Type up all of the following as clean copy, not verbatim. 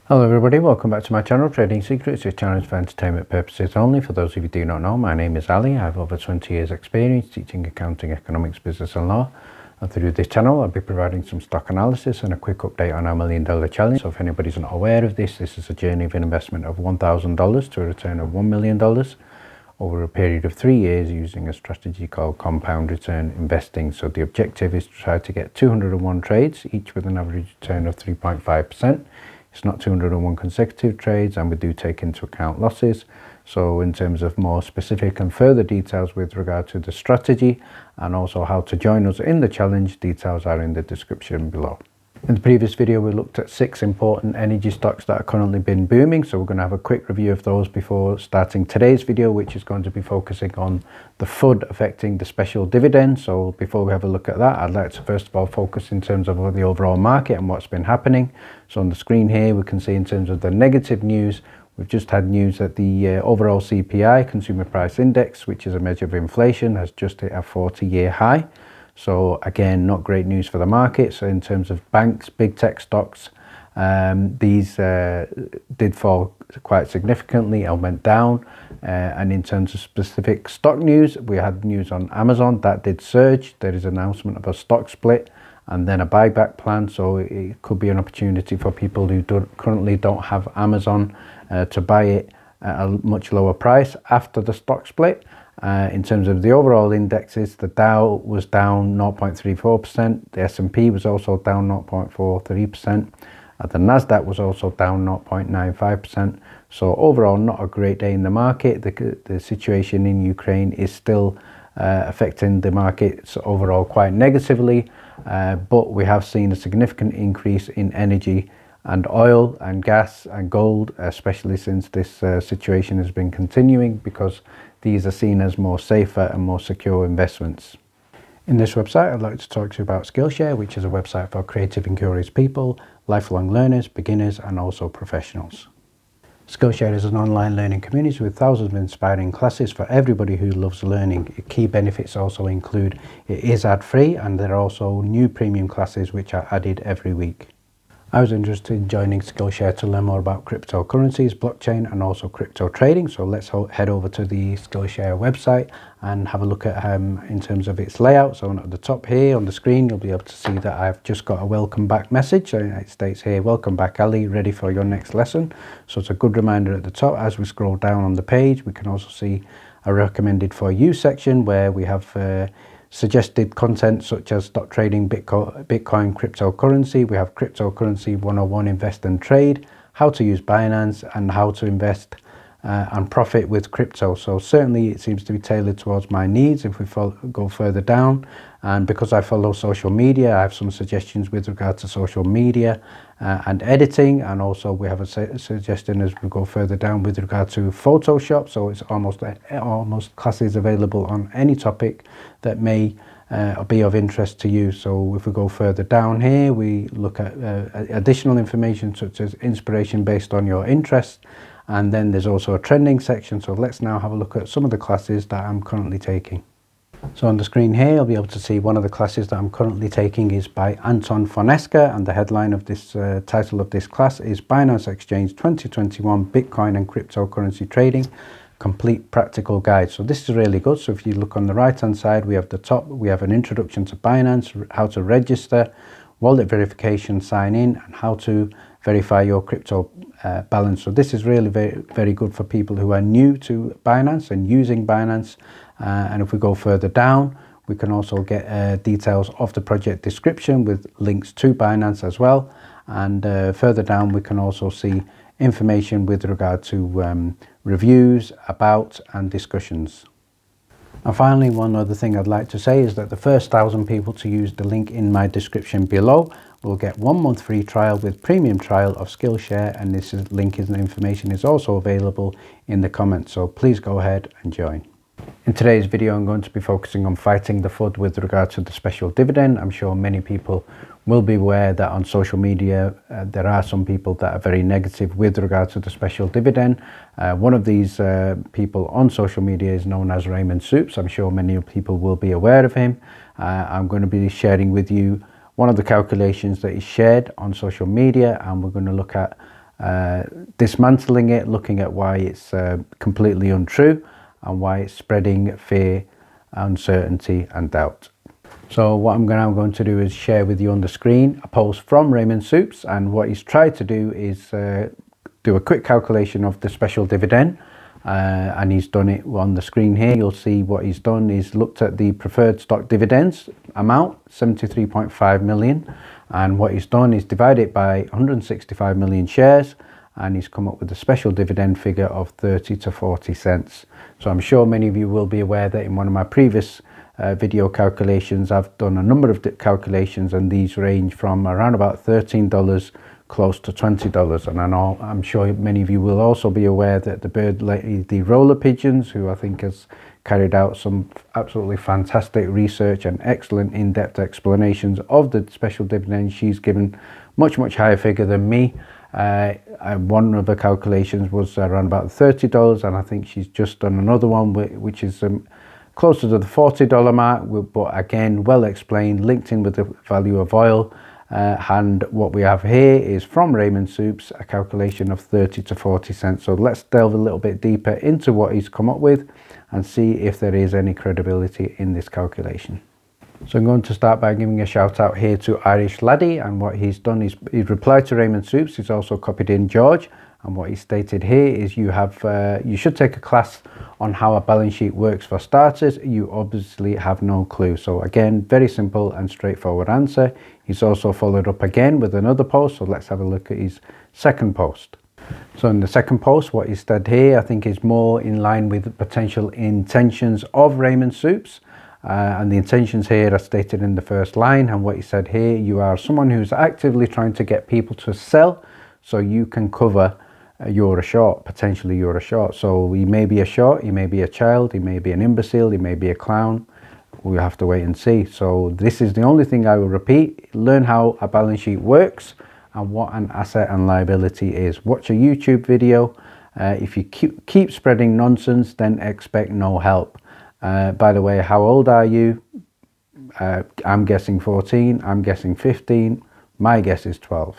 Hello everybody, welcome back to my channel, Trading Secrets. This channel is for entertainment purposes only. For those of you who do not know, my name is Ali. I have over 20 years experience teaching accounting, economics, business and law. And through this channel, I'll be providing some stock analysis and a quick update on our $1 Million Challenge. So if anybody's not aware of this, this is a journey of an investment of $1,000 to a return of $1 million over a period of 3 years using a strategy called compound return investing. So the objective is to try to get 201 trades, each with an average return of 3.5%. It's not 201 consecutive trades, and we do take into account losses. So in terms of more specific and further details with regard to the strategy and also how to join us in the challenge, details are in the description below. In the previous video, we looked at 6 important energy stocks that are currently been booming. So we're going to have a quick review of those before starting today's video, which is going to be focusing on the FUD affecting the special dividend. So before we have a look at that, I'd like to first of all focus in terms of the overall market and what's been happening. So on the screen here, we can see in terms of the negative news, we've just had news that the overall CPI, Consumer Price Index, which is a measure of inflation, has just hit a 40-year high. So again, not great news for the market. So in terms of banks, big tech stocks, these did fall quite significantly and went down. And in terms of specific stock news, we had news on Amazon that did surge. There is an announcement of a stock split and then a buyback plan. So it could be an opportunity for people who currently don't have Amazon to buy it at a much lower price after the stock split. In terms of the overall indexes, the Dow was down 0.34%, the S&P was also down 0.43%, the Nasdaq was also down 0.95%. So overall, not a great day in the market. The situation in Ukraine is still affecting the markets overall quite negatively, but we have seen a significant increase in energy and oil and gas and gold, especially since this situation has been continuing, because these are seen as more safer and more secure investments. In this website, I'd like to talk to you about Skillshare, which is a website for creative and curious people, lifelong learners, beginners, and also professionals. Skillshare is an online learning community with thousands of inspiring classes for everybody who loves learning. Key benefits also include it is ad-free, and there are also new premium classes which are added every week. I was interested in joining Skillshare to learn more about cryptocurrencies, blockchain, and also crypto trading. So let's head over to the Skillshare website and have a look at in terms of its layout. So at the top here on the screen, you'll be able to see that I've just got a welcome back message. So it states here, welcome back Ali, ready for your next lesson. So it's a good reminder at the top. As we scroll down on the page, we can also see a recommended for you section where we have suggested content such as stock trading, Bitcoin, cryptocurrency. We have cryptocurrency 101, invest and trade, how to use Binance, and how to invest and profit with crypto. So certainly it seems to be tailored towards my needs if we go further down. And because I follow social media, I have some suggestions with regard to social media and editing. And also we have a suggestion as we go further down with regard to Photoshop. So it's almost classes available on any topic that may be of interest to you. So if we go further down here, we look at additional information such as inspiration based on your interests. And then there's also a trending section. So let's now have a look at some of the classes that I'm currently taking. So on the screen here, you'll be able to see one of the classes that I'm currently taking is by Anton Foneska, and the headline of this title of this class is Binance Exchange 2021 Bitcoin and Cryptocurrency Trading Complete Practical Guide. So this is really good. So if you look on the right hand side, we have the top, we have an introduction to Binance, how to register, wallet verification, sign in, and how to verify your crypto balance. So this is really very good for people who are new to Binance and using Binance. And if we go further down, we can also get details of the project description with links to Binance as well. And further down, we can also see information with regard to reviews, about, and discussions. And finally, one other thing I'd like to say is that the first 1,000 people to use the link in my description below will get 1 month free trial with premium trial of Skillshare, and this link and information is also available in the comments, so please go ahead and join. In today's video, I'm going to be focusing on fighting the FUD with regard to the special dividend. I'm sure many people will be aware that on social media there are some people that are very negative with regard to the special dividend. One of these people on social media is known as Raymond Soups. I'm sure many people will be aware of him. I'm going to be sharing with you one of the calculations that is shared on social media, and we're going to look at dismantling it, looking at why it's completely untrue and why it's spreading fear, uncertainty and doubt. So what I'm now going to do is share with you on the screen a post from Raymond Supes, and what he's tried to do is do a quick calculation of the special dividend, and he's done it on the screen here. You'll see what he's done is looked at the preferred stock dividends amount, 73.5 million, and what he's done is divide it by 165 million shares, and he's come up with a special dividend figure of 30 to 40 cents. So I'm sure many of you will be aware that in one of my previous video calculations, I've done a number of calculations, and these range from around about $13 close to $20. And I'm sure many of you will also be aware that the bird lady, the roller pigeons, who I think has carried out some absolutely fantastic research and excellent in-depth explanations of the special dividend, she's given much higher figure than me. One of the calculations was around about $30, and I think she's just done another one which is closer to the $40 mark, but again well explained, linked in with the value of oil. And what we have here is from Raymond Supes, a calculation of 30 to 40 cents. So let's delve a little bit deeper into what he's come up with and see if there is any credibility in this calculation. So I'm going to start by giving a shout out here to Irish Laddie, and what he's done is he's replied to Raymond Supes. He's also copied in George, and what he stated here is you should take a class on how a balance sheet works for starters. You obviously have no clue. So again, very simple and straightforward answer. He's also followed up again with another post, so let's have a look at his second post. So in the second post, what he said here I think is more in line with the potential intentions of Raymond Supes. And the intentions here are stated in the first line, and what he said here: you are someone who's actively trying to get people to sell so you can cover you're a short. Potentially you're a short. So he may be a short, he may be a child, he may be an imbecile, he may be a clown. We have to wait and see. So this is the only thing I will repeat: learn how a balance sheet works and what an asset and liability is. Watch a YouTube video. If you keep spreading nonsense, then expect no help. By the way, how old are you? I'm guessing 14, I'm guessing 15, my guess is 12.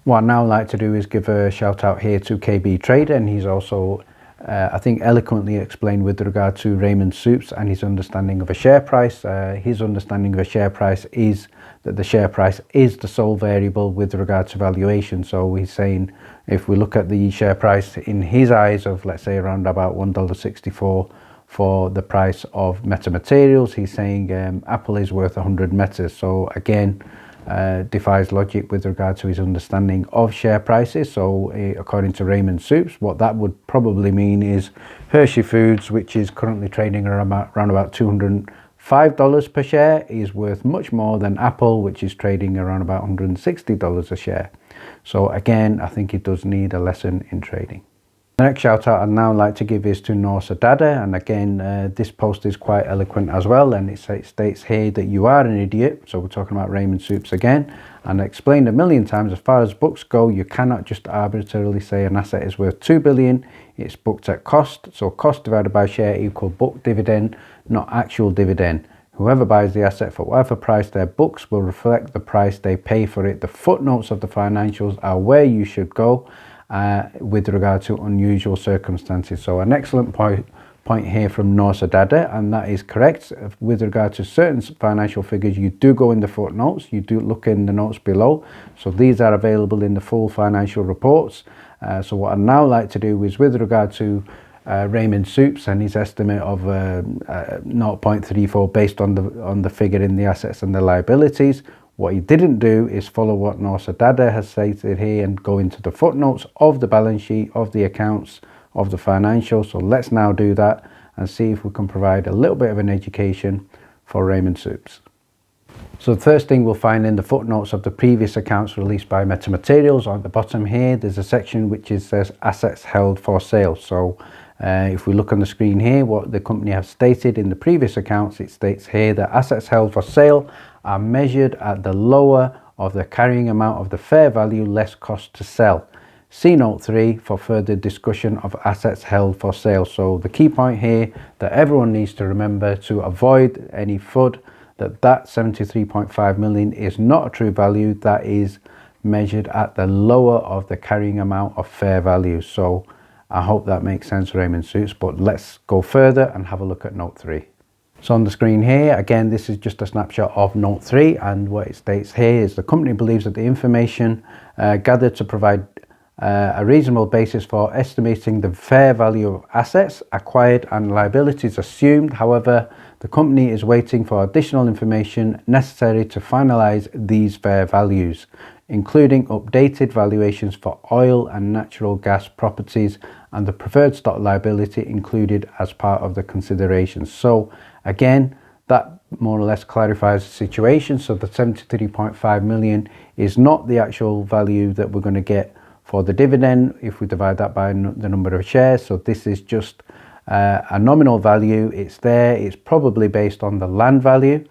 What I'd now like to do is give a shout out here to KB Trader, and he's also I think eloquently explained with regard to Raymond Supes and his understanding of a share price. His understanding of a share price is that the share price is the sole variable with regard to valuation. So he's saying if we look at the share price in his eyes of, let's say, around about $1.64 for the price of metamaterials, he's saying Apple is worth 100 metas. So again, defies logic with regard to his understanding of share prices. So according to Raymond Supes, what that would probably mean is Hershey Foods, which is currently trading around about $205 per share, is worth much more than Apple, which is trading around about $160 a share. So again, I think it does need a lesson in trading. The next shout out I'd now like to give is to Norsa Dada, and again this post is quite eloquent as well, and it states here that you are an idiot. So we're talking about Raymond Supes again, and I explained a million times, as far as books go, you cannot just arbitrarily say an asset is worth 2 billion. It's booked at cost, so cost divided by share equal book dividend, not actual dividend. Whoever buys the asset for whatever price their books will reflect the price they pay for it. The footnotes of the financials are where you should go with regard to unusual circumstances. So an excellent point here from Norsa Dada, and that is correct. With regard to certain financial figures, you do go in the footnotes, you do look in the notes below. So these are available in the full financial reports. So what I'd now like to do is with regard to Raymond Supes and his estimate of 0.34 based on the figure in the assets and the liabilities. What he didn't do is follow what Norsa Dada has stated here and go into the footnotes of the balance sheet, of the accounts, of the financials. So let's now do that and see if we can provide a little bit of an education for Raymond Supes. So the first thing we'll find in the footnotes of the previous accounts released by Metamaterials, on the bottom here, there's a section which says assets held for sale. So if we look on the screen here, what the company has stated in the previous accounts, it states here that assets held for sale are measured at the lower of the carrying amount of the fair value less cost to sell. See note 3 for further discussion of assets held for sale. So the key point here that everyone needs to remember to avoid any FUD, that 73.5 million is not a true value. That is measured at the lower of the carrying amount of fair value. So I hope that makes sense, Raymond Suits, but let's go further and have a look at note 3. So on the screen here, again, this is just a snapshot of note 3, and what it states here is the company believes that the information gathered to provide a reasonable basis for estimating the fair value of assets acquired and liabilities assumed. However, the company is waiting for additional information necessary to finalize these fair values, including updated valuations for oil and natural gas properties and the preferred stock liability included as part of the considerations. So again, that more or less clarifies the situation. So the 73.5 million is not the actual value that we're going to get for the dividend if we divide that by the number of shares. So this is just a nominal value. It's there. It's probably based on the land value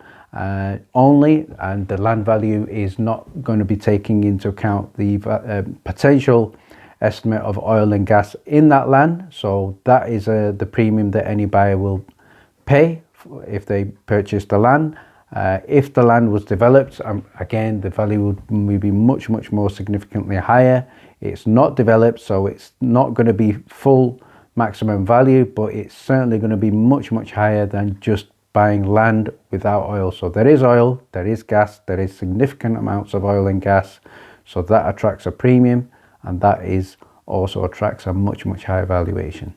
only, and the land value is not going to be taking into account the potential estimate of oil and gas in that land. So that is the premium that any buyer will pay if they purchase the land. If the land was developed, again, the value would be much more significantly higher. It's not developed, so it's not going to be full maximum value, but it's certainly going to be much higher than just buying land without oil. So there is oil, there is gas, there is significant amounts of oil and gas, so that attracts a premium, and that is also attracts a much higher valuation.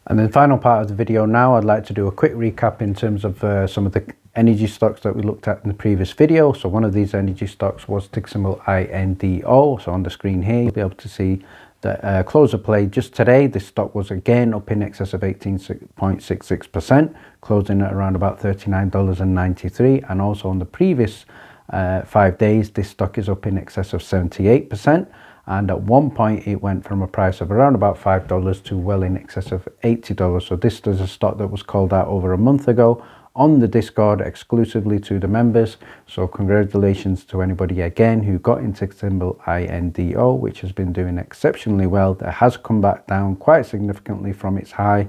And then the final part of the video now, I'd like to do a quick recap in terms of some of the energy stocks that we looked at in the previous video. So one of these energy stocks was ticker symbol INDO. So on the screen here, you'll be able to see that close of play just today, this stock was again up in excess of 18.66%, closing at around about $39.93. And also on the previous 5 days, this stock is up in excess of 78%. And at one point it went from a price of around about $5 to well in excess of $80. So this is a stock that was called out over a month ago on the Discord exclusively to the members. So congratulations to anybody again who got into symbol INDO, which has been doing exceptionally well. That has come back down quite significantly from its high,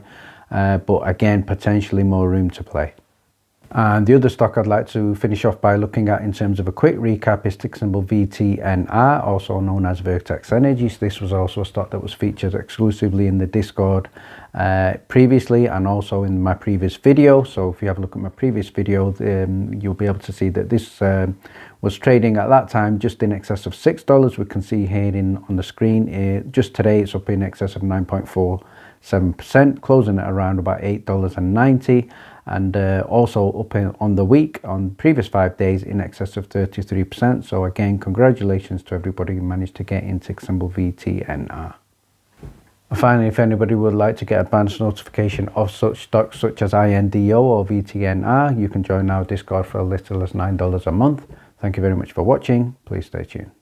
but again, potentially more room to play. And the other stock I'd like to finish off by looking at in terms of a quick recap is ticker symbol VTNR, also known as Vertex Energy. So this was also a stock that was featured exclusively in the Discord previously, and also in my previous video. So if you have a look at my previous video, you'll be able to see that this was trading at that time just in excess of $6. We can see here on the screen, just today it's up in excess of 9.47%, closing at around about $8.90. And also up on the week on previous 5 days in excess of 33%. So again, congratulations to everybody who managed to get in ticker symbol VTNR. Finally, if anybody would like to get advanced notification of such stocks such as INDO or VTNR, you can join our Discord for as little as $9 a month. Thank you very much for watching. Please stay tuned.